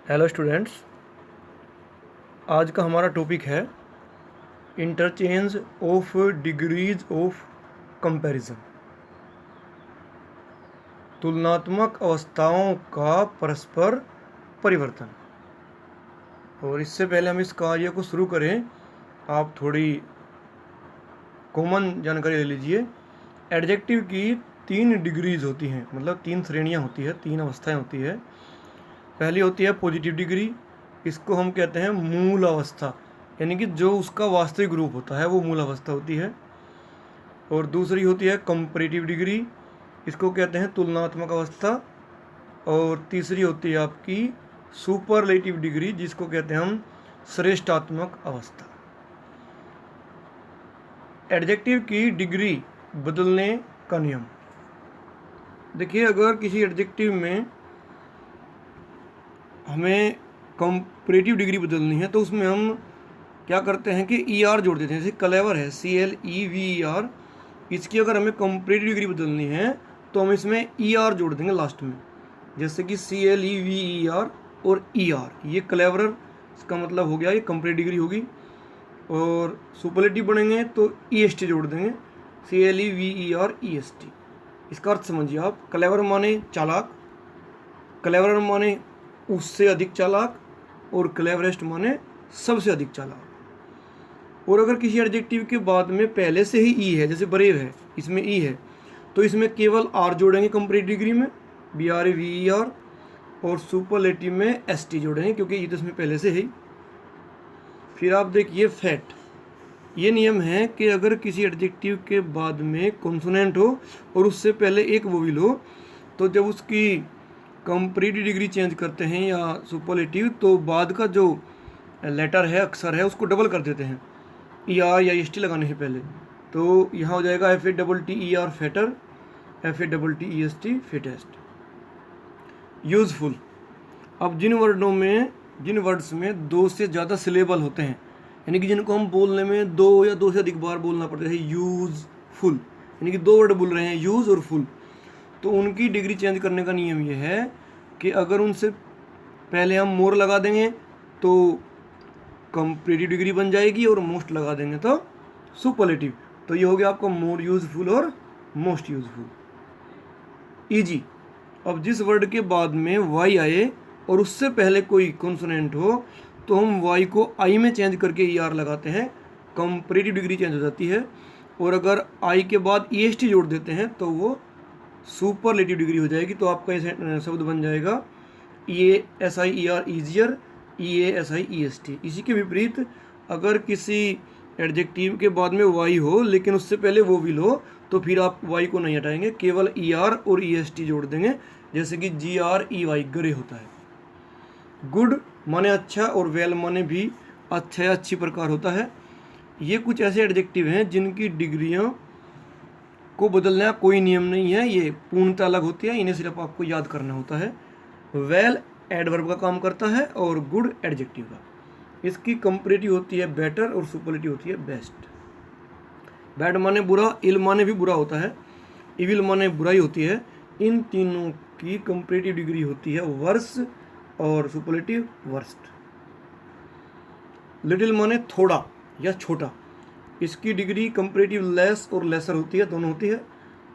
Hello students, आज का हमारा टॉपिक है interchange of degrees of comparison. तुलनात्मक अवस्थाओं का परस्पर परिवर्तन। और इससे पहले हम इस कार्य को शुरू करें, आप थोड़ी कॉमन जानकारी ले लीजिए। एडजेक्टिव की 3 डिग्रीज होती हैं, मतलब 3 श्रेणियां होती है, 3 अवस्थाएं होती है। पहली होती है पॉजिटिव डिग्री, इसको हम कहते हैं मूल अवस्था, यानी कि जो उसका वास्तविक रूप होता है वो मूल अवस्था होती है। और दूसरी होती है कंपैरेटिव डिग्री, इसको कहते हैं तुलनात्मक अवस्था। और तीसरी होती है आपकी सुपरलेटिव डिग्री, जिसको कहते हैं हम श्रेष्ठात्मक अवस्था। एडजेक्टिव की डिग्री बदलने का नियम। देखिए, अगर किसी एडजेक्टिव में हमें कंपैरेटिव डिग्री बदलनी है तो उसमें हम क्या करते हैं कि ई आर जोड़ देते हैं। जैसे क्लेवर है, CLEVER, इसकी अगर हमें कंपैरेटिव डिग्री बदलनी है तो हम इसमें ई आर जोड़ देंगे लास्ट में। जैसे कि CLEVER और ER, ये क्लेवर इसका मतलब हो गया, ये कंपैरेटिव डिग्री होगी। और सुपरलेटिव बनेंगे तो EST जोड़ देंगे, CLEVER EST। इसका अर्थ समझिए आप। क्लेवर माने चालाक, क्लेवर माने उससे अधिक चालाक, और क्लेवरेस्ट माने सबसे अधिक चालाक। और अगर किसी एडजेक्टिव के बाद में पहले से ही ई है, जैसे ब्रेव है, इसमें ई है, तो इसमें केवल आर जोड़ेंगे कंपैरेटिव डिग्री में, BREVER। और सुपरलेटिव में ST जोड़ेंगे, क्योंकि ये तो इसमें पहले से ही। फिर आप देखिए फैट, ये नियम है कि अगर किसी एडजेक्टिव के बाद में कॉन्सोनेंट हो और उससे पहले एक वोवेल हो, तो जब उसकी कंपैरेटिव डिग्री चेंज करते हैं या सुपरलेटिव, तो बाद का जो लेटर है, अक्षर है, उसको डबल कर देते हैं ER या EST लगाने से पहले। तो यहाँ हो जाएगा FATTER fatter, FATTEST fittest. Useful, अब जिन वर्ड्स में 2 से ज़्यादा सिलेबल होते हैं, यानी कि जिनको हम बोलने में 2 या 2 से अधिक बार बोलना पड़ता है, यूजफुल, यानी कि 2 वर्ड बोल रहे हैं, यूज और फुल, तो उनकी डिग्री चेंज करने का नियम यह है कि अगर उनसे पहले हम मोर लगा देंगे तो कंपैरेटिव डिग्री बन जाएगी, और मोस्ट लगा देंगे तो सुपरलेटिव। तो ये हो गया आपका मोर यूजफुल और मोस्ट यूजफुल। इजी, अब जिस वर्ड के बाद में वाई आए और उससे पहले कोई कॉन्सोनेंट हो, तो हम वाई को आई में चेंज करके ER लगाते हैं, कंपैरेटिव डिग्री चेंज हो जाती है। और अगर आई के बाद EST जोड़ देते हैं तो वो सुपरलेटिव डिग्री हो जाएगी। तो आपका ये शब्द बन जाएगा EASIER ईजियर, EASIEST। इसी के विपरीत अगर किसी एडजेक्टिव के बाद में वाई हो लेकिन उससे पहले वो विल हो, तो फिर आप वाई को नहीं हटाएंगे, केवल ER और EST जोड़ देंगे। जैसे कि GREY, ग्रे होता है। गुड माने अच्छा, और वेल माने भी अच्छा या अच्छी प्रकार होता है। ये कुछ ऐसे एडजेक्टिव हैं जिनकी डिग्रियां को बदलने का कोई नियम नहीं है, ये पूर्णतः अलग होती है, इन्हें सिर्फ आपको याद करना होता है। वेल एडवर्ब का काम करता है और गुड एडजेक्टिव का। इसकी कंपैरेटिव होती है बेटर और सुपरलेटिव होती है बेस्ट। बैड माने बुरा, इल माने भी बुरा होता है, इविल माने बुराई होती है। इन तीनों की कंपैरेटिव डिग्री होती है वर्स और सुपरलेटिव वर्स्ट। लिटिल माने थोड़ा या छोटा, इसकी डिग्री कंपैरेटिव लेस और लेसर होती है, दोनों होती है।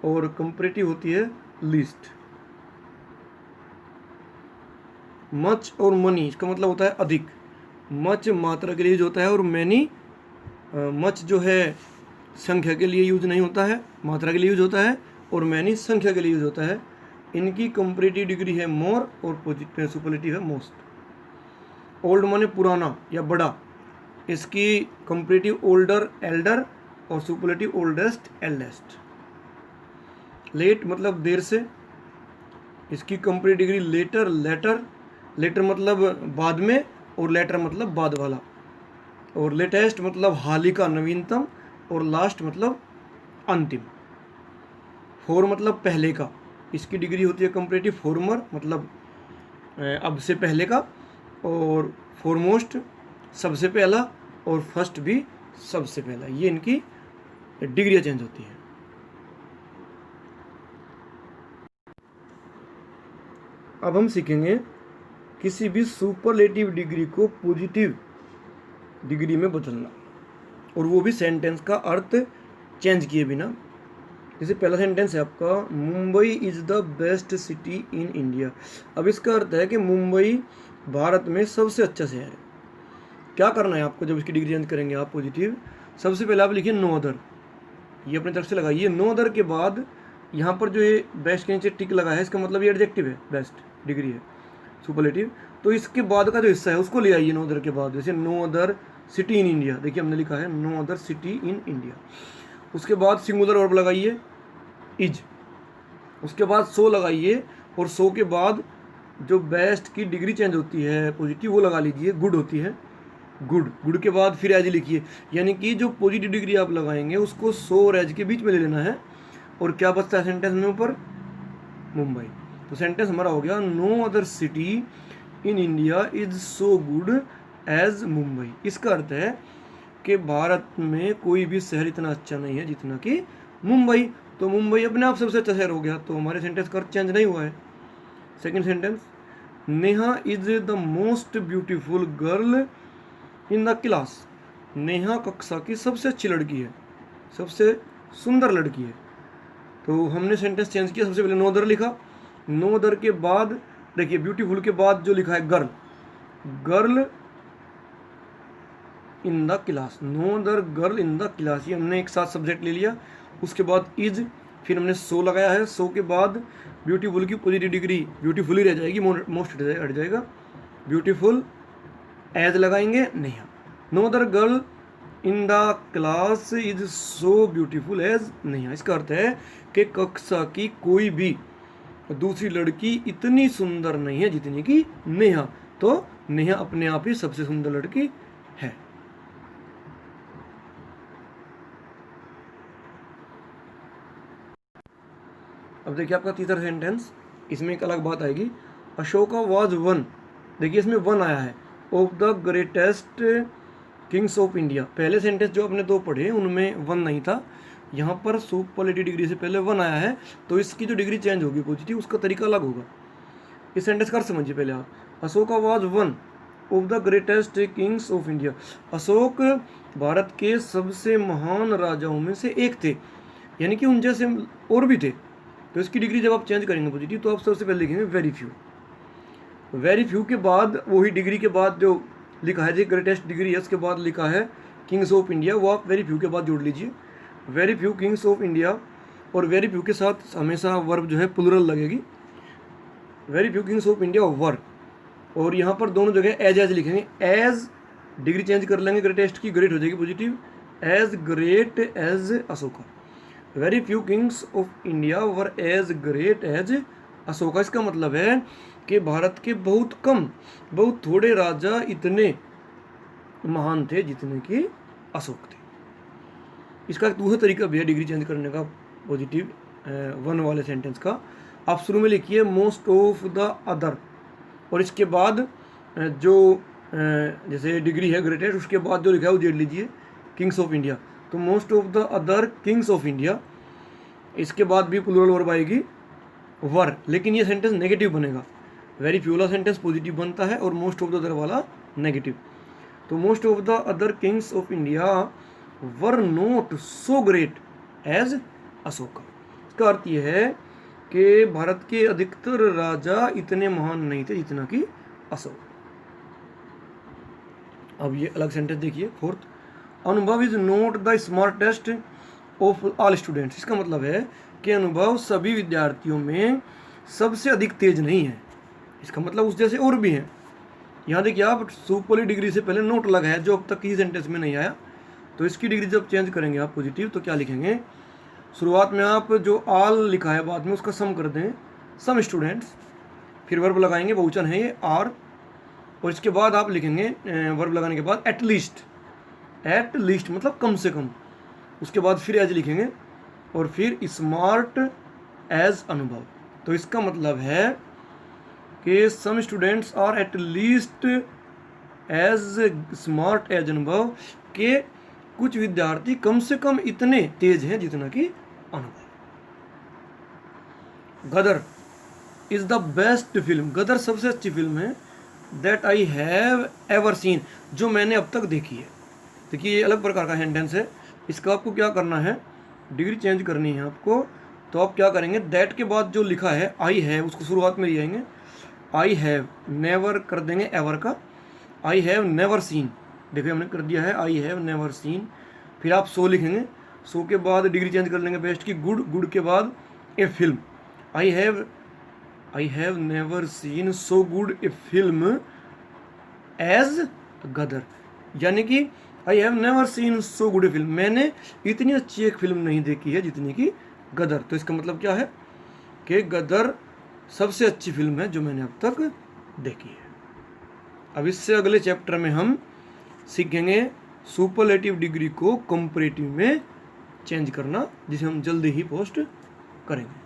और कंपैरेटिव होती है लीस्ट। मच और मनी, इसका मतलब होता है अधिक। मच मात्रा के लिए यूज होता है, और मैनी, मच जो है संख्या के लिए यूज नहीं होता है, मात्रा के लिए यूज होता है, और मैनी संख्या के लिए यूज होता है। इनकी कंपैरेटिव डिग्री है मोर और सुपरलेटिव है मोस्ट। ओल्ड माने पुराना या बड़ा, इसकी कंपैरेटिव ओल्डर एल्डर, और सुपरलेटिव ओल्डेस्ट एल्डेस्ट। लेट मतलब देर से, इसकी comparative degree later latter, later मतलब बाद में, और लेटर मतलब बाद वाला। और लेटेस्ट मतलब हाल ही का, नवीनतम, और लास्ट मतलब अंतिम। फोर मतलब पहले का, इसकी डिग्री होती है कंपैरेटिव फॉर्मर, मतलब अब से पहले का, और फॉरमोस्ट सबसे पहला, और फर्स्ट भी सबसे पहला। ये इनकी डिग्रियाँ चेंज होती हैं। अब हम सीखेंगे किसी भी सुपरलेटिव डिग्री को पॉजिटिव डिग्री में बदलना, और वो भी सेंटेंस का अर्थ चेंज किए बिना। जैसे पहला सेंटेंस है आपका, Mumbai is the best city in India. अब इसका अर्थ है कि मुंबई भारत में सबसे अच्छा शहर है। क्या करना है आपको जब इसकी डिग्री चेंज करेंगे आप पॉजिटिव? सबसे पहले आप लिखिए नो अदर, ये अपनी तरफ से लगाइए। नो अदर के बाद यहाँ पर जो ये बेस्ट के नीचे टिक लगा है, इसका मतलब ये एडजेक्टिव है, बेस्ट डिग्री है, सुपरलेटिव। तो इसके बाद का जो हिस्सा है उसको ले आइए नो अदर के बाद। जैसे no other city in India, देखिए हमने लिखा है no other city in India. उसके बाद सिंगुलर वर्ब लगाइए इज, उसके बाद सो लगाइए, और सो के बाद जो बेस्ट की डिग्री चेंज होती है पॉजिटिव वो लगा लीजिए, गुड होती है गुड। गुड के बाद फिर एज लिखिए, यानी कि जो पॉजिटिव डिग्री आप लगाएंगे उसको सो और एज के बीच में ले लेना है। और क्या बचता है सेंटेंस में ऊपर? मुंबई। तो सेंटेंस हमारा हो गया, no other city in India is so good as Mumbai. इसका अर्थ है कि भारत में कोई भी शहर इतना अच्छा नहीं है जितना कि मुंबई। तो मुंबई अपने आप सबसे अच्छा शहर हो गया, तो हमारे सेंटेंस का अर्थ चेंज नहीं हुआ है। Second sentence, Neha is the most beautiful girl in the class. Neha कक्षा की सबसे अच्छी लड़की है, सबसे सुंदर लड़की है। तो हमने सेंटेंस चेंज किया, सबसे पहले नो अदर लिखा, नो अदर के बाद देखिए ब्यूटीफुल के बाद जो लिखा है girl, girl in the class, no other girl in the class, ये हमने एक साथ सब्जेक्ट ले लिया। उसके बाद इज, फिर हमने सो लगाया है, सो के बाद ब्यूटीफुल की पॉजिटिव डिग्री ब्यूटीफुल ही रह जाएगी, मोस्ट हट जाएगा, ब्यूटीफुल एज लगाएंगे Neha. No other girl in the class is so beautiful as Neha. इसका अर्थ है कि कक्षा की कोई भी दूसरी लड़की इतनी सुंदर नहीं है जितनी कि नेहा। तो नेहा अपने आप ही सबसे सुंदर लड़की है। अब देखिए आपका तीसरा सेंटेंस, इसमें एक अलग बात आएगी। अशोका वॉज वन, देखिए इसमें वन आया है, of the greatest Kings of India. पहले सेंटेंस जो आपने दो पढ़े उनमें वन नहीं था, यहाँ पर सुपरलेटिव डिग्री से पहले वन आया है, तो इसकी जो डिग्री चेंज होगी पॉजिटिव, उसका तरीका अलग होगा। इस सेंटेंस का समझिए पहले आप, Ashoka was one of the greatest Kings of India. Ashok Bharat के सबसे महान राजाओं में से एक थे, यानी कि उन जैसे और भी थे। तो इसकी डिग्री जब आप चेंज करेंगे पॉजिटिव, तो आप सबसे पहले लिखेंगे वेरी फ्यू। वेरी फ्यू के बाद वही डिग्री के बाद जो लिखा है जो ग्रेटेस्ट डिग्री है, उसके बाद लिखा है किंग्स ऑफ इंडिया, वो आप वेरी फ्यू के बाद जोड़ लीजिए, very few kings of India. और वेरी फ्यू के साथ हमेशा वर्ब जो है प्लुरल लगेगी, very few kings of India were. और यहाँ पर दोनों जगह एज एज लिखेंगे, एज डिग्री चेंज कर लेंगे ग्रेटेस्ट की, ग्रेट हो जाएगी positive, as great as Ashoka. Very few kings of India were as great as Ashoka. इसका मतलब है कि भारत के बहुत कम, बहुत थोड़े राजा इतने महान थे जितने कि अशोक थे। इसका एक दूसरा तरीका भी है डिग्री चेंज करने का पॉजिटिव वन वाले सेंटेंस का। आप शुरू में लिखिए मोस्ट ऑफ द अदर, और इसके बाद जो जैसे डिग्री है ग्रेटेस्ट, उसके बाद जो लिखा है वो जोड़ लीजिए किंग्स ऑफ इंडिया। तो most of the other kings of India, इसके बाद भी प्लुरल वर्ब आएगी वर, लेकिन ये सेंटेंस नेगेटिव बनेगा। वेरी फ्यू वाला सेंटेंस पॉजिटिव बनता है और मोस्ट ऑफ द अदर वाला नेगेटिव। तो most of the other kings of India were not so great as Ashoka. इसका अर्थ यह है कि भारत के अधिकतर राजा इतने महान नहीं थे जितना कि अशोक। अब ये अलग सेंटेंस देखिए फोर्थ, अनुभव is not the smartest of all students. इसका मतलब है कि अनुभव सभी विद्यार्थियों में सबसे अधिक तेज नहीं है, इसका मतलब उस जैसे और भी हैं। यहाँ देखिए आप सुपरलेटिव डिग्री से पहले नोट लगा है जो अब तक किसी सेंटेंस में नहीं आया। तो इसकी डिग्री जब चेंज करेंगे आप पॉजिटिव, तो क्या लिखेंगे, शुरुआत में आप जो ऑल लिखा है बाद में उसका सम कर दें, सम स्टूडेंट्स, फिर वर्ब लगाएंगे, बहुवचन है ये आर, और इसके बाद आप लिखेंगे वर्ब लगाने के बाद एट लीस्ट, एट लीस्ट मतलब कम से कम, उसके बाद फिर एज लिखेंगे और फिर स्मार्ट एज अनुभव। तो इसका मतलब है कि some students are at least as smart as Anubhav, के कुछ विद्यार्थी कम से कम इतने तेज हैं जितना कि अनुभव। गदर इज द बेस्ट फिल्म, गदर सबसे अच्छी फिल्म है that I have ever seen, जो मैंने अब तक देखी है। देखिए ये अलग प्रकार का सेंटेंस है, इसका आपको क्या करना है, डिग्री चेंज करनी है आपको। तो आप क्या करेंगे, दैट के बाद जो लिखा है आई हैव, उसको शुरुआत में ले जाएंगे, आई हैव, नेवर कर देंगे एवर का, आई हैव नेवर सीन, देखिए हमने कर दिया है आई हैव नेवर सीन। फिर आप सो लिखेंगे, सो के बाद डिग्री चेंज कर लेंगे बेस्ट की, गुड, गुड के बाद a film, I have never seen so good a film as Gadar, यानी कि I have never seen so good a film, मैंने इतनी अच्छी एक फिल्म नहीं देखी है जितनी कि गदर। तो इसका मतलब क्या है कि गदर सबसे अच्छी फिल्म है जो मैंने अब तक देखी है। अब इससे अगले चैप्टर में हम सीखेंगे सुपरलेटिव डिग्री को कंपैरेटिव में चेंज करना, जिसे हम जल्दी ही पोस्ट करेंगे।